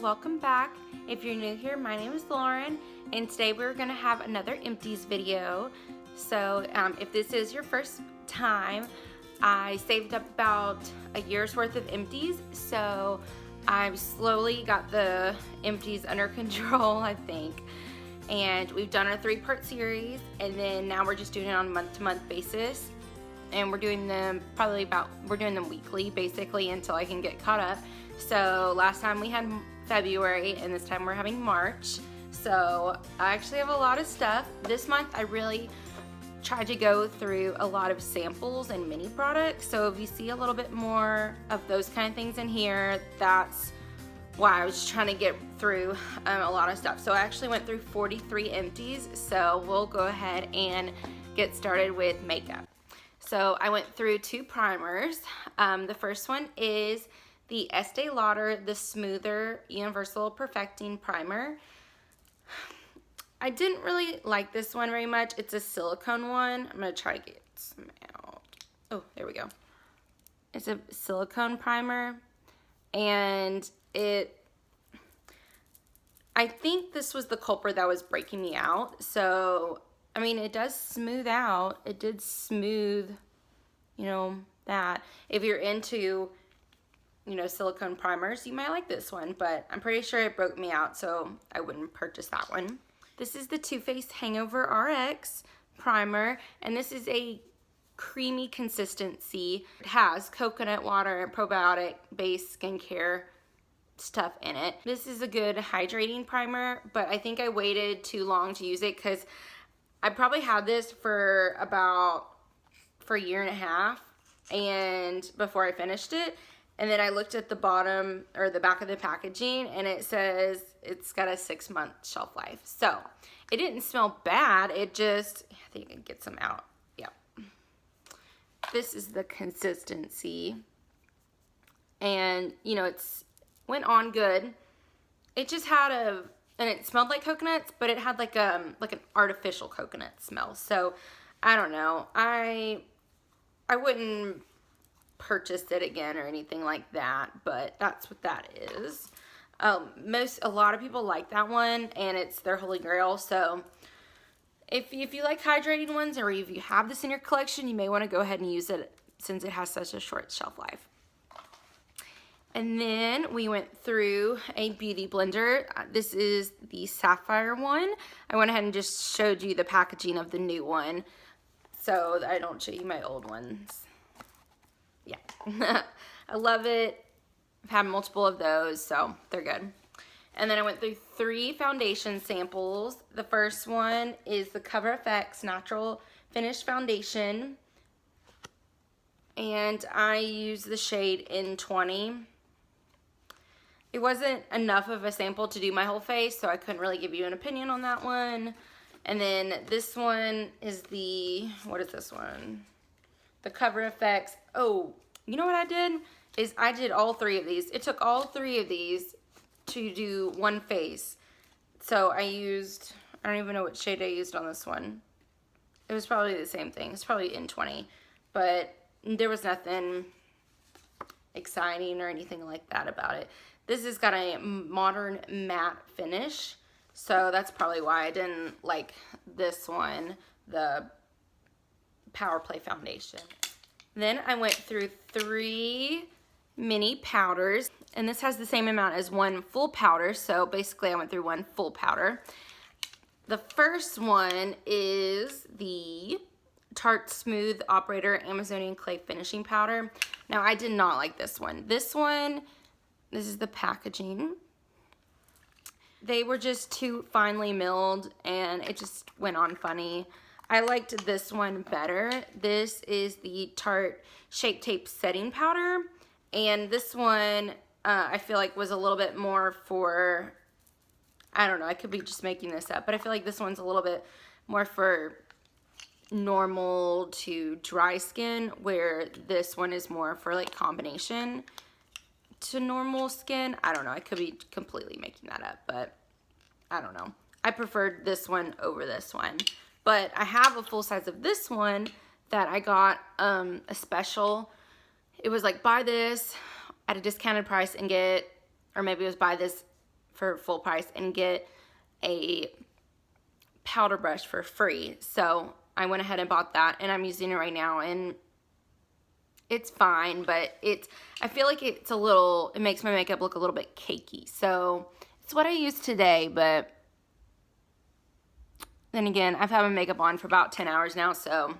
welcome back. If you're new here, my name is Lauren, and today we're going to have another Empties video. So if this is your first time, I saved up about a year's worth of Empties, so I've slowly got the Empties under control, I think. And we've done our 3-part series, and then now we're just doing it on a month-to-month basis. And we're doing them weekly, basically, until I can get caught up. So last time we had February, and this time we're having March. So I actually have a lot of stuff. This month I really tried to go through a lot of samples and mini products. So if you see a little bit more of those kind of things in here, that's why I was trying to get through a lot of stuff. So I actually went through 43 Empties. So we'll go ahead and get started with makeup. So I went through 2 primers. The first one is the Estee Lauder, the Smoother Universal Perfecting Primer. I didn't really like this one very much. It's a silicone one. I'm going to try to get some out. Oh, there we go. It's a silicone primer. And I think this was the culprit that was breaking me out. So I mean, it does smooth out. It did smooth, that. If you're into, silicone primers, you might like this one, but I'm pretty sure it broke me out, so I wouldn't purchase that one. This is the Too Faced Hangover RX primer, and this is a creamy consistency. It has coconut water and probiotic-based skincare stuff in it. This is a good hydrating primer, but I think I waited too long to use it because I probably had this for a year and a half, and before I finished it, and then I looked at the bottom or the back of the packaging, and it says it's got a 6-month shelf life. So it didn't smell bad. It just, I think I can get some out. Yep. This is the consistency, and it's went on good. It just had and it smelled like coconuts, but it had like an artificial coconut smell. So I don't know. I wouldn't purchase it again or anything like that, but that's what that is. A lot of people like that one, and it's their holy grail. So if you like hydrating ones, or if you have this in your collection, you may want to go ahead and use it since it has such a short shelf life. And then we went through a beauty blender. This is the Sapphire one. I went ahead and just showed you the packaging of the new one, so that I don't show you my old ones. Yeah. I love it. I've had multiple of those, so they're good. And then I went through 3 foundation samples. The first one is the Cover FX Natural Finish Foundation, and I use the shade in 20. It wasn't enough of a sample to do my whole face, so I couldn't really give you an opinion on that one. And then this one is what is this one? The Cover FX. Oh, you know what I did? I did all 3 of these. It took all 3 of these to do one face. So I don't even know what shade I used on this one. It was probably the same thing. It's probably in 20, but there was nothing exciting or anything like that about it. This has got a modern matte finish, so that's probably why I didn't like this one, the Power Play Foundation. Then I went through 3 mini powders, and this has the same amount as 1 full powder, so basically I went through 1 full powder. The first one is the Tarte Smooth Operator Amazonian Clay Finishing Powder. Now, I did not like this one. This is the packaging. They were just too finely milled, and it just went on funny. I liked this one better. This is the Tarte Shape Tape Setting Powder, and this one I feel like was a little bit more for, I don't know, I could be just making this up, but I feel like this one's a little bit more for normal to dry skin, where this one is more for like combination to normal skin. I don't know, I could be completely making that up, but I don't know. I preferred this one over this one, but I have a full size of this one that I got a special. It was like buy this at a discounted price and get, or maybe it was buy this for full price and get a powder brush for free. So I went ahead and bought that, and I'm using it right now, and it's fine, but I feel like it makes my makeup look a little bit cakey. So it's what I use today, but then again, I've had my makeup on for about 10 hours now, so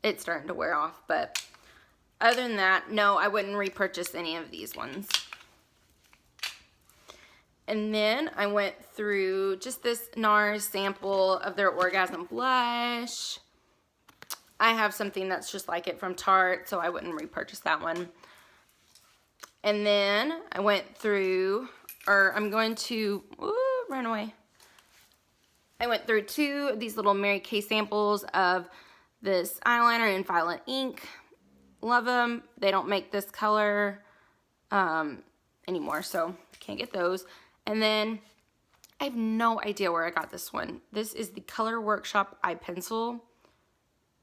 it's starting to wear off. But other than that, no, I wouldn't repurchase any of these ones. And then I went through just this Nars sample of their Orgasm Blush. I have something that's just like it from Tarte, so I wouldn't repurchase that one. And then I went through, I'm going to, run away. I went through 2 of these little Mary Kay samples of this eyeliner in Violet Ink. Love them. They don't make this color anymore, so can't get those. And then I have no idea where I got this one. This is the Color Workshop eye pencil.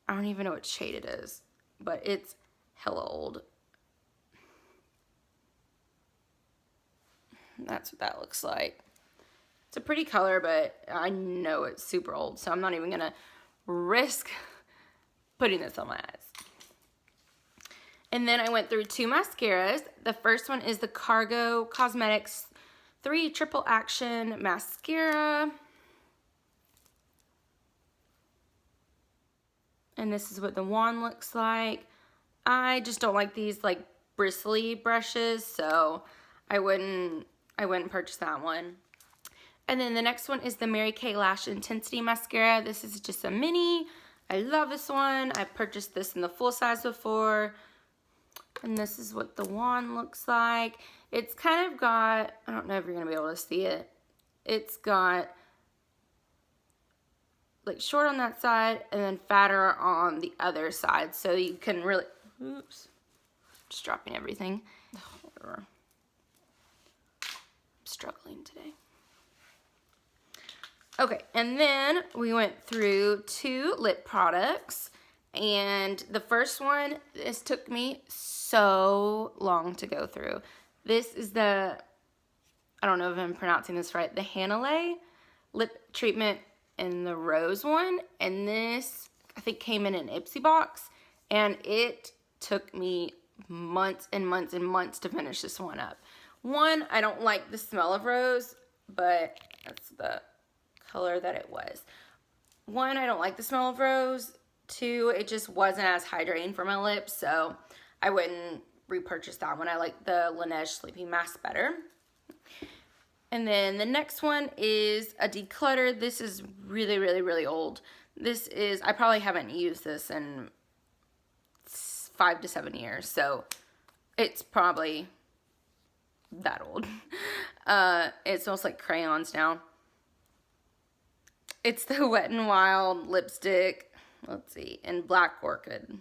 I don't even know what shade it is, but it's hella old. That's what that looks like. It's a pretty color, but I know it's super old, so I'm not even gonna risk putting this on my eyes. And then I went through 2 mascaras. The first one is the Cargo Cosmetics 3 Triple Action Mascara. And this is what the wand looks like. I just don't like these like bristly brushes, so I wouldn't purchase that one. And then the next one is the Mary Kay Lash Intensity Mascara. This is just a mini. I love this one. I've purchased this in the full size before. And this is what the wand looks like. It's kind of got, I don't know if you're going to be able to see it. It's got like short on that side and then fatter on the other side. So you can really, oops, just dropping everything. I'm struggling today. Okay, and then we went through 2 lip products, and the first one, this took me so long to go through. This is the, I don't know if I'm pronouncing this right, the Hanalei lip treatment in the rose one, and this, I think, came in an Ipsy box, and it took me months and months and months to finish this one up. One, I don't like the smell of rose, but that's the color that it was. 1, I don't like the smell of rose. 2, it just wasn't as hydrating for my lips, so I wouldn't repurchase that one. I like the Laneige Sleeping Mask better. And then the next one is a declutter. This is really, really, really old. This is, I probably haven't used this in 5 to 7 years, so it's probably that old. It smells like crayons now. It's the Wet n Wild lipstick, let's see, in Black Orchid.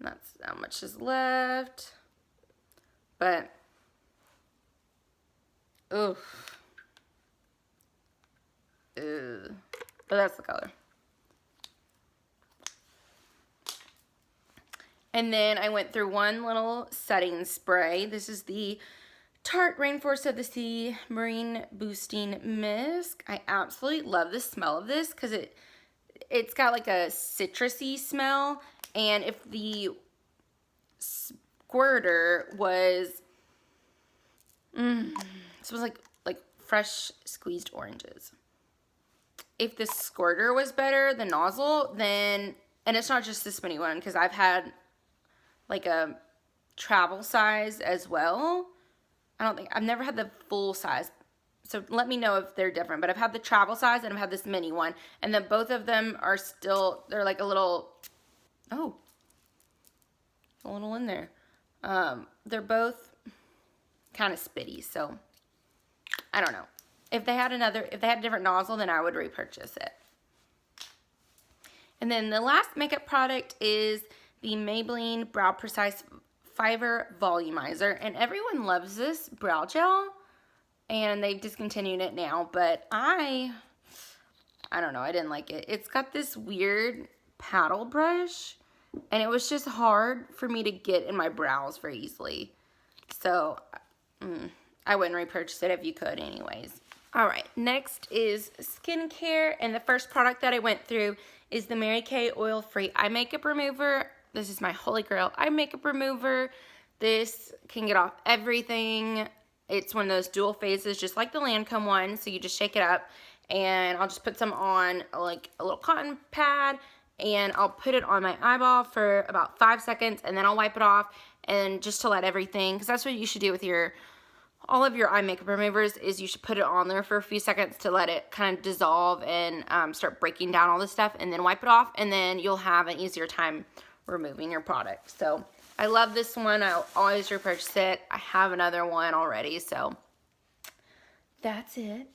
That's how much is left. But, oof. Ew. But that's the color. And then I went through one little setting spray. This is the Tarte Rainforest of the Sea Marine Boosting Mist. I absolutely love the smell of this because it's got like a citrusy smell. And if the squirter was, this was like fresh squeezed oranges. If the squirter was better, the nozzle, then, and it's not just this mini one because I've had like a travel size as well. I've never had the full size, so let me know if they're different, but I've had the travel size and I've had this mini one, and then both of them are still, they're like a little, oh, a little in there. They're both kind of spitty, so I don't know. If they had a different nozzle, then I would repurchase it. And then the last makeup product is the Maybelline Brow Precise Fiber Volumizer, and everyone loves this brow gel, and they've discontinued it now, but I don't know, I didn't like it. It's got this weird paddle brush, and it was just hard for me to get in my brows very easily. So, I wouldn't repurchase it if you could anyways. All right, next is skincare, and the first product that I went through is the Mary Kay Oil-Free Eye Makeup Remover. This is my holy grail eye makeup remover. This can get off everything. It's one of those dual phases, just like the Lancome one, so you just shake it up, and I'll just put some on like a little cotton pad, and I'll put it on my eyeball for about 5 seconds, and then I'll wipe it off, and just to let everything, because that's what you should do with all of your eye makeup removers, is you should put it on there for a few seconds to let it kind of dissolve and start breaking down all the stuff, and then wipe it off, and then you'll have an easier time removing your product. So I love this one. I'll always repurchase it. I have another one already, so that's it.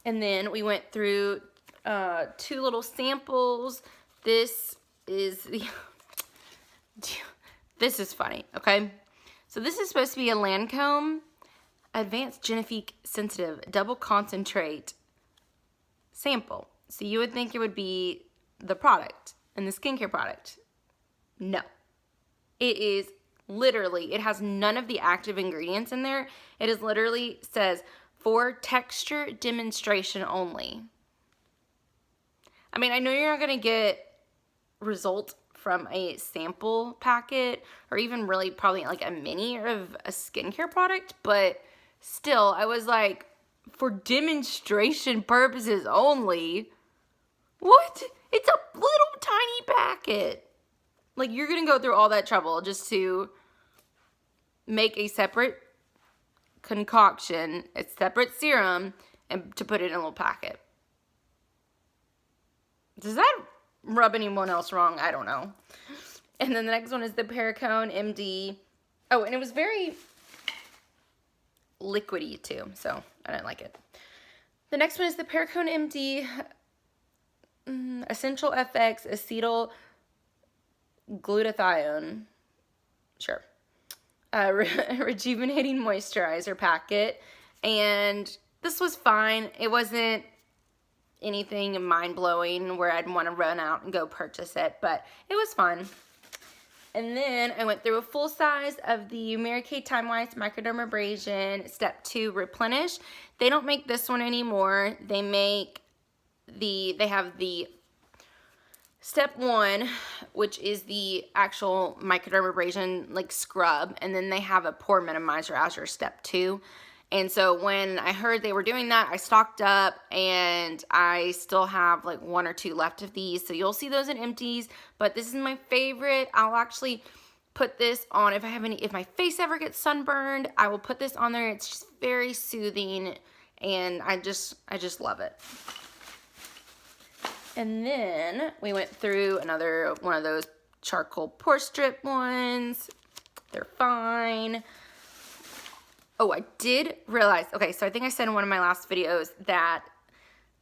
And then we went through 2 little samples. This is the this is funny, okay? So this is supposed to be a Lancome Advanced Genifique Sensitive Double Concentrate sample. So you would think it would be the product and the skincare product. No. It is literally, it has none of the active ingredients in there. It is literally says for texture demonstration only. I mean, I know you're not going to get results from a sample packet or even really probably like a mini of a skincare product, but still, I was like, for demonstration purposes only? What? It's a little tiny packet. Like, you're going to go through all that trouble just to make a separate concoction, a separate serum, and to put it in a little packet. Does that rub anyone else wrong? I don't know. And then the next one is the Perricone MD. Oh, and it was very liquidy too, so I didn't like it. The next one is the Perricone MD Essential FX Acetyl Glutathione. Sure. Rejuvenating moisturizer packet, and this was fine. It wasn't anything mind-blowing where I'd want to run out and go purchase it, but it was fun. And then I went through a full size of the Mary Kay Time-Wise Microdermabrasion Step 2 Replenish. They don't make this one anymore. They have the Step 1, which is the actual microdermabrasion like scrub, and then they have a pore minimizer as your Step 2. And so when I heard they were doing that, I stocked up, and I still have like 1 or 2 left of these. So you'll see those in Empties, but this is my favorite. I'll actually put this on if my face ever gets sunburned, I will put this on there. It's just very soothing, and I just love it. And then we went through another one of those charcoal pore strip ones. They're fine. Oh, I did realize, okay, so I think I said in one of my last videos that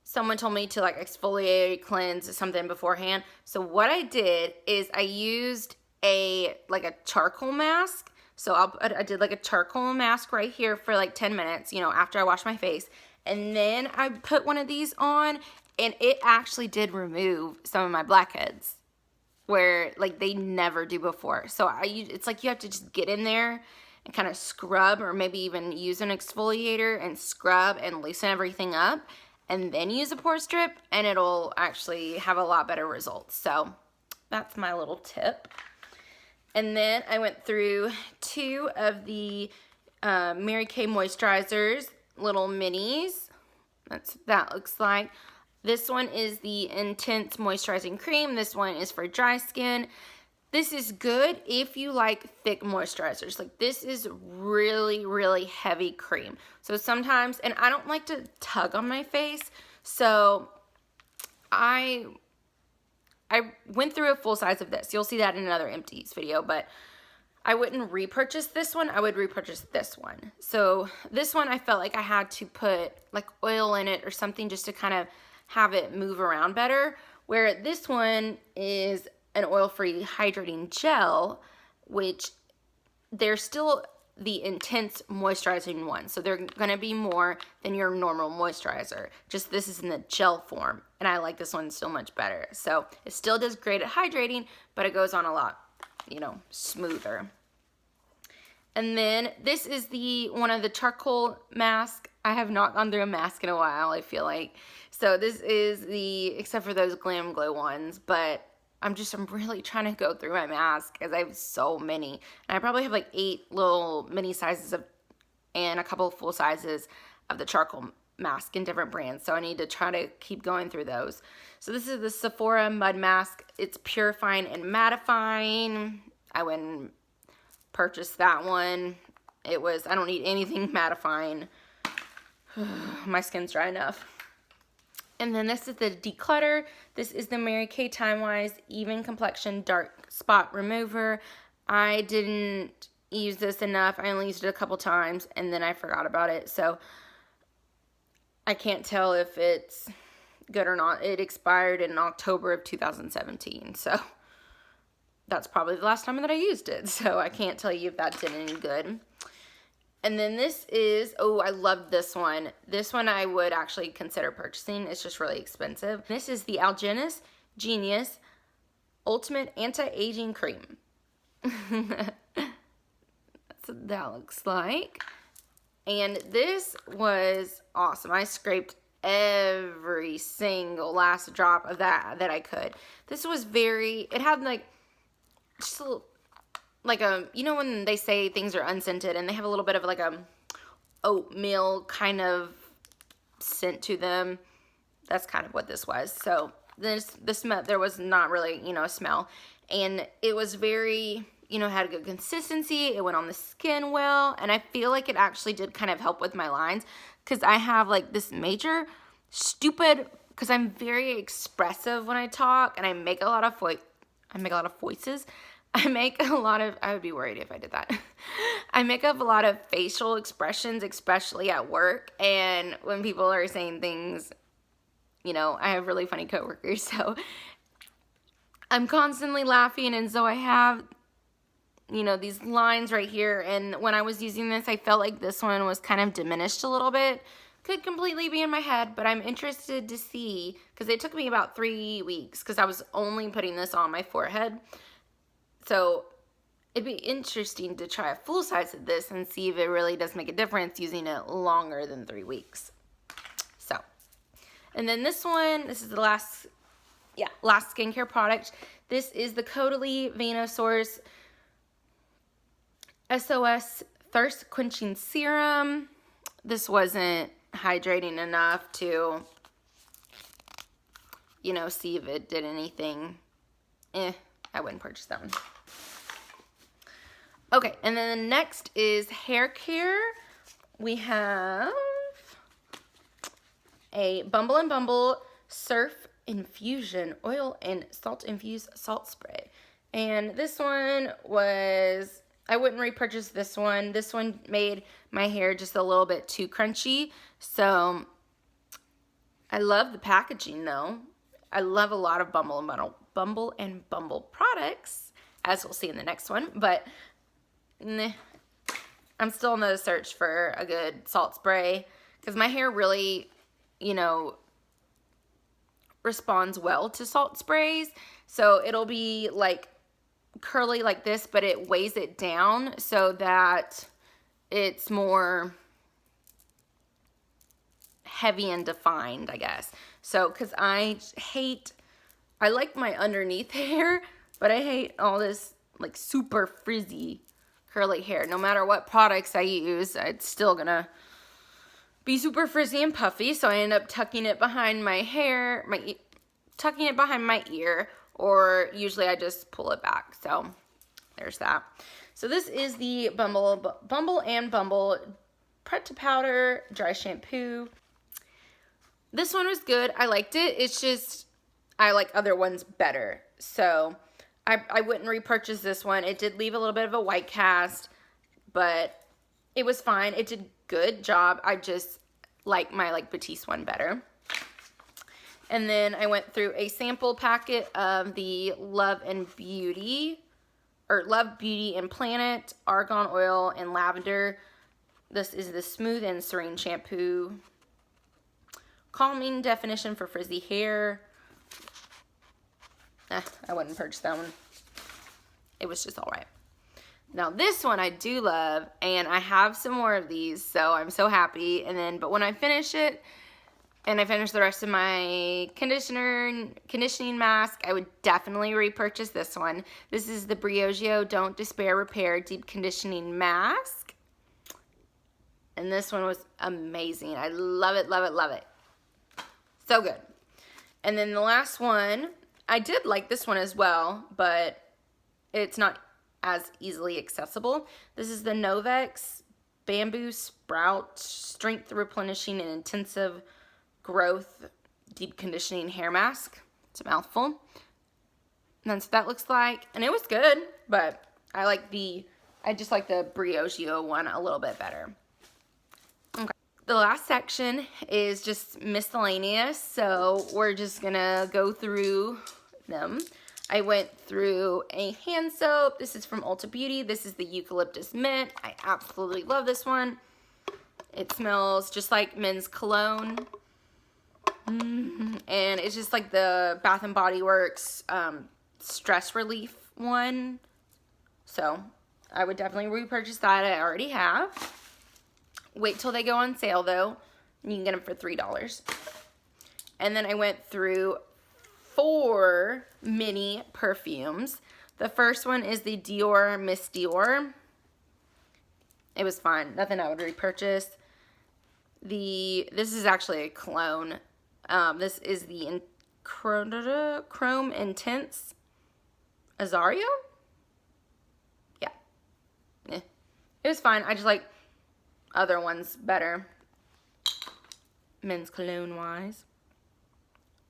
someone told me to like exfoliate, cleanse something beforehand. So what I did is I used a charcoal mask. So I did like a charcoal mask right here for like 10 minutes, you know, after I washed my face. And then I put one of these on, and it actually did remove some of my blackheads where like they never do before. So it's like you have to just get in there and kind of scrub, or maybe even use an exfoliator and scrub and loosen everything up, and then use a pore strip, and it'll actually have a lot better results. So that's my little tip. And then I went through 2 of the Mary Kay moisturizers, little minis. That's what that looks like. This one is the Intense Moisturizing Cream. This one is for dry skin. This is good if you like thick moisturizers. Like, this is really, really heavy cream. So sometimes, and I don't like to tug on my face, so I went through a full size of this. You'll see that in another Empties video, but I wouldn't repurchase this one. I would repurchase this one. So this one I felt like I had to put like oil in it or something just to kind of have it move around better, where this one is an oil-free hydrating gel, which they're still the intense moisturizing one. So they're gonna be more than your normal moisturizer. Just this is in the gel form, and I like this one so much better. So it still does great at hydrating, but it goes on a lot, you know, smoother. And then this is one of the charcoal masks. I have not gone through a mask in a while, I feel like. So this is except for those Glam Glow ones, but I'm really trying to go through my mask because I have so many. And I probably have like 8 little mini sizes and a couple of full sizes of the charcoal mask in different brands. So I need to try to keep going through those. So this is the Sephora Mud Mask. It's purifying and mattifying. I wouldn't purchase that one. I don't need anything mattifying. My skin's dry enough. And then this is the Declutter. This is the Mary Kay Time Wise Even Complexion Dark Spot Remover. I didn't use this enough. I only used it a couple times and then I forgot about it. So I can't tell if it's good or not. It expired in October of 2017. So that's probably the last time that I used it. So I can't tell you if that did any good. And then this is, oh, I love this one. This one I would actually consider purchasing. It's just really expensive. This is the Algenist Genius Ultimate Anti-Aging Cream. That's what that looks like. And this was awesome. I scraped every single last drop of that I could. This was it had like, just a little, like you know when they say things are unscented and they have a little bit of like a oatmeal kind of scent to them. That's kind of what this was. So the smell, there was not really, a smell. And it was very, had a good consistency. It went on the skin well. And I feel like it actually did kind of help with my lines. Because I have like this major stupid, because I'm very expressive when I talk. And I make a lot of voices. I would be worried if I did that. I make up a lot of facial expressions, especially at work. And when people are saying things, I have really funny coworkers. So I'm constantly laughing. And so I have, these lines right here. And when I was using this, I felt like this one was kind of diminished a little bit. Could completely be in my head, but I'm interested to see, because it took me about 3 weeks because I was only putting this on my forehead. So it'd be interesting to try a full size of this and see if it really does make a difference using it longer than 3 weeks. So, and then this is the last skincare product. This is the Caudalie Venosource SOS Thirst Quenching Serum. This wasn't hydrating enough to, see if it did anything. I wouldn't purchase that one. Okay, and then the next is hair care. We have a Bumble & Bumble Surf Infusion Oil and Salt Infused Salt Spray. And this one was, I wouldn't repurchase this one. This one made my hair just a little bit too crunchy. So I love the packaging though. I love a lot of Bumble & Bumble products, as we'll see in the next one. But I'm still on the search for a good salt spray because my hair really, responds well to salt sprays. So it'll be like curly like this, but it weighs it down so that it's more heavy and defined, I guess. So, because I like my underneath hair, but I hate all this like super frizzy curly hair. No matter what products I use, it's still gonna be super frizzy and puffy. So I end up tucking it behind my hair, tucking it behind my ear, or usually I just pull it back. So there's that. So this is the Bumble & Bumble Prep to Powder Dry Shampoo. This one was good. I liked it. It's just, I like other ones better. So I wouldn't repurchase this one. It did leave a little bit of a white cast, but it was fine. It did good job. I just like my Batiste one better. And then I went through a sample packet of the Love Beauty and Planet Argan Oil and Lavender. This is the Smooth and Serene Shampoo. Calming definition for frizzy hair. I wouldn't purchase that one. It was just alright. Now this one I do love, and I have some more of these, so I'm so happy. And then, but when I finish it, and I finish the rest of my conditioning mask, I would definitely repurchase this one. This is the Briogeo Don't Despair Repair Deep Conditioning Mask. And this one was amazing. I love it, love it, love it. So good. And then the last one, I did like this one as well, but it's not as easily accessible. This is the Novex Bamboo Sprout Strength Replenishing and Intensive Growth Deep Conditioning Hair Mask. It's a mouthful. And that's what that looks like. And it was good, but I just like the Briogeo one a little bit better. Okay. The last section is just miscellaneous, so we're just gonna go through them. I went through a hand soap. This is from Ulta Beauty. This is the Eucalyptus Mint. I absolutely love this one. It smells just like men's cologne. And it's just like the Bath & Body Works stress relief one. So I would definitely repurchase that. I already have. Wait till they go on sale though. You can get them for $3. And then I went through 4 mini perfumes. The first one is the Dior Miss Dior. It was fine. Nothing I would repurchase. This is actually a cologne. This is the Chrome Intense Azario? Yeah. It was fine. I just like other ones better. Men's cologne wise.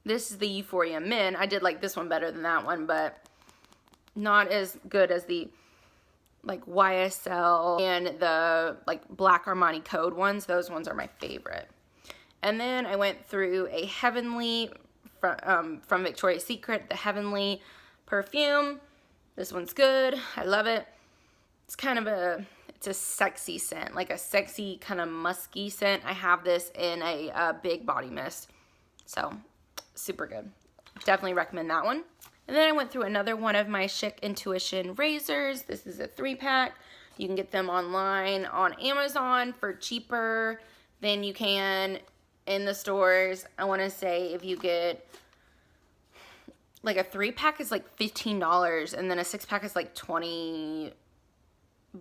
This is the Euphoria Men. I did like this one better than that one, but not as good as the like YSL and the like Black Armani Code ones. Those ones are my favorite. And then I went through a Heavenly from Victoria's Secret, the Heavenly perfume. This one's good. I love it. It's kind of it's a sexy scent, like a sexy kind of musky scent. I have this in a big body mist. So, super good. Definitely recommend that one. And then I went through another one of my Chic Intuition razors. This is a 3-pack. You can get them online on Amazon for cheaper than you can in the stores. I want to say if you get like a 3-pack is like $15, and then a 6-pack is like $20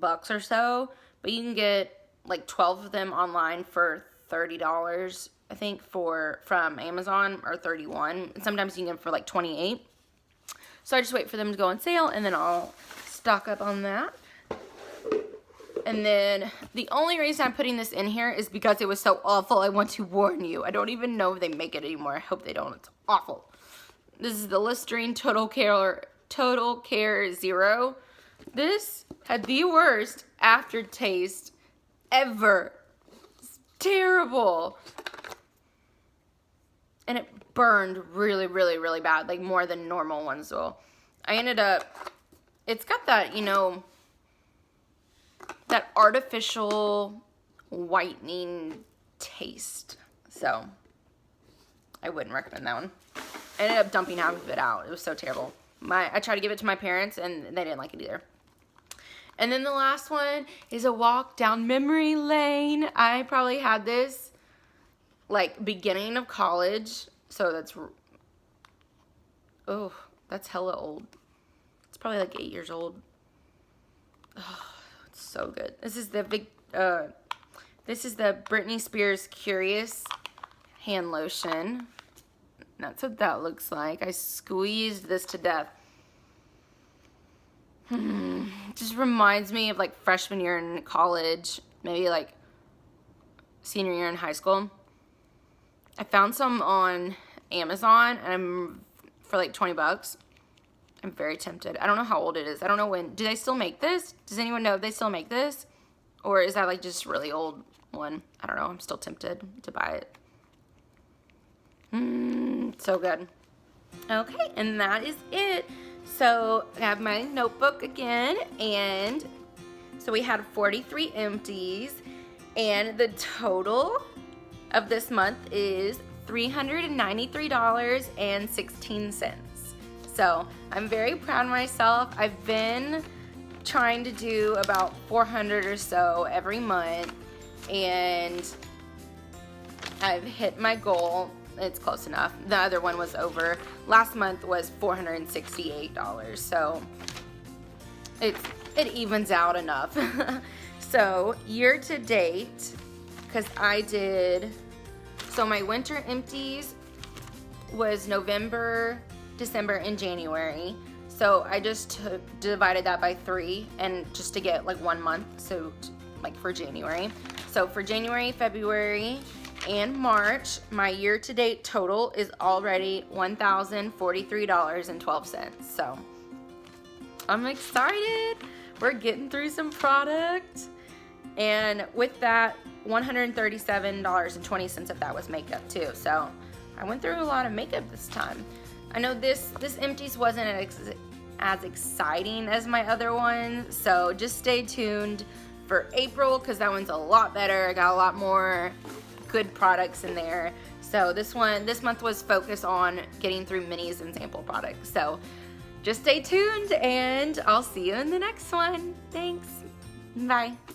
or so. But you can get like 12 of them online for $30, I think, from Amazon, or $31. And sometimes you can get them for like $28. So I just wait for them to go on sale, and then I'll stock up on that. And then the only reason I'm putting this in here is because it was so awful. I want to warn you. I don't even know if they make it anymore. I hope they don't. It's awful. This is the Listerine Total Care Zero. This had the worst aftertaste ever. It's terrible. And it burned really, really, really bad. Like more than normal ones will. I ended up, it's got that, you know, that artificial whitening taste. So, I wouldn't recommend that one. I ended up dumping half of it out. It was so terrible. I tried to give it to my parents, and they didn't like it either. And then the last one is a walk down memory lane. I probably had this like beginning of college. So that's hella old. It's probably like 8 years old. Oh, it's so good. This is the Britney Spears Curious hand lotion. That's what that looks like. I squeezed this to death. It just reminds me of like freshman year in college, maybe like senior year in high school. I found some on Amazon, and I'm for like $20. I'm very tempted. I don't know how old it is. I don't know when. Do they still make this? Does anyone know if they still make this? Or is that like just a really old one? I don't know. I'm still tempted to buy it. So good. Okay, and that is it. So I have my notebook again, and so we had 43 empties, and the total of this month is $393.16. So I'm very proud of myself. I've been trying to do about 400 or so every month, and I've hit my goal. It's close enough. The other one was over. Last month was $468, so it evens out enough. So year to date, because I did, so my winter empties was November, December, and January. So I just divided that by 3, and just to get like 1 month, so like for January. So for January, February, and March, my year-to-date total is already $1,043.12. So I'm excited. We're getting through some product. And with that, $137.20 of that was makeup too. So I went through a lot of makeup this time. I know this Empties wasn't as exciting as my other one, so just stay tuned for April, because that one's a lot better. I got a lot more good products in there. So this month was focused on getting through minis and sample products. So just stay tuned, and I'll see you in the next one. Thanks. Bye.